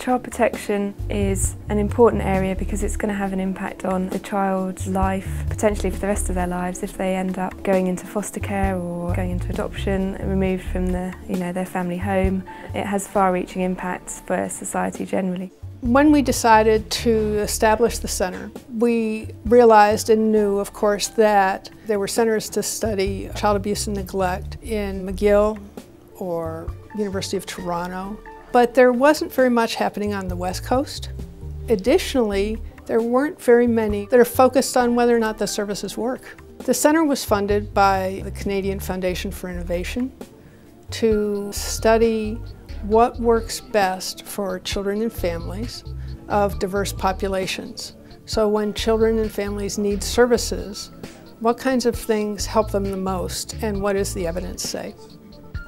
Child protection is an important area because it's going to have an impact on the child's life, potentially for the rest of their lives, if they end up going into foster care or going into adoption, removed from their family home. It has far-reaching impacts for society generally. When we decided to establish the center, we realized and knew, of course, that there were centers to study child abuse and neglect in McGill or University of Toronto. But there wasn't very much happening on the West Coast. Additionally, there weren't very many that are focused on whether or not the services work. The center was funded by the Canadian Foundation for Innovation to study what works best for children and families of diverse populations. So when children and families need services, what kinds of things help them the most, and what does the evidence say?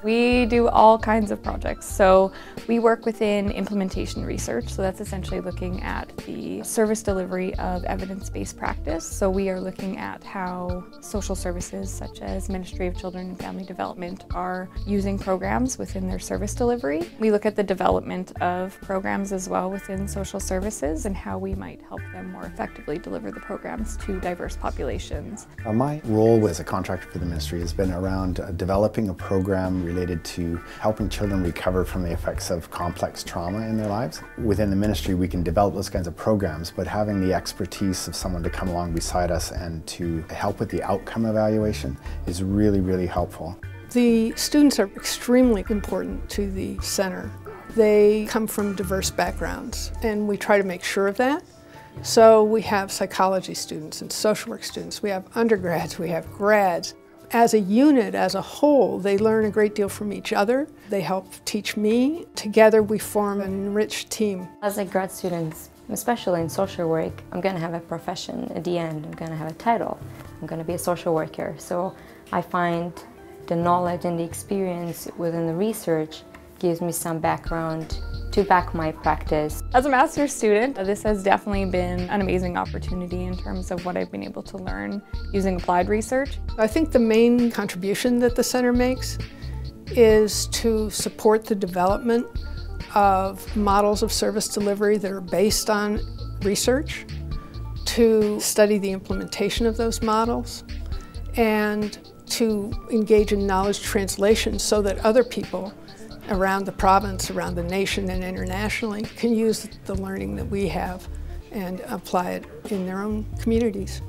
We do all kinds of projects. So we work within implementation research. So that's essentially looking at the service delivery of evidence-based practice. So we are looking at how social services such as Ministry of Children and Family Development are using programs within their service delivery. We look at the development of programs as well within social services and how we might help them more effectively deliver the programs to diverse populations. My role as a contractor for the ministry has been around developing a program related to helping children recover from the effects of complex trauma in their lives. Within the ministry we can develop those kinds of programs, but having the expertise of someone to come along beside us and to help with the outcome evaluation is really, really helpful. The students are extremely important to the center. They come from diverse backgrounds, and we try to make sure of that. So we have psychology students and social work students, we have undergrads, we have grads. As a unit, as a whole, they learn a great deal from each other. They help teach me. Together we form an enriched team. As a grad student, especially in social work, I'm going to have a profession at the end. I'm going to have a title. I'm going to be a social worker. So I find the knowledge and the experience within the research gives me some background to back my practice. As a master's student, this has definitely been an amazing opportunity in terms of what I've been able to learn using applied research. I think the main contribution that the center makes is to support the development of models of service delivery that are based on research, to study the implementation of those models, and to engage in knowledge translation so that other people around the province, around the nation, and internationally can use the learning that we have and apply it in their own communities.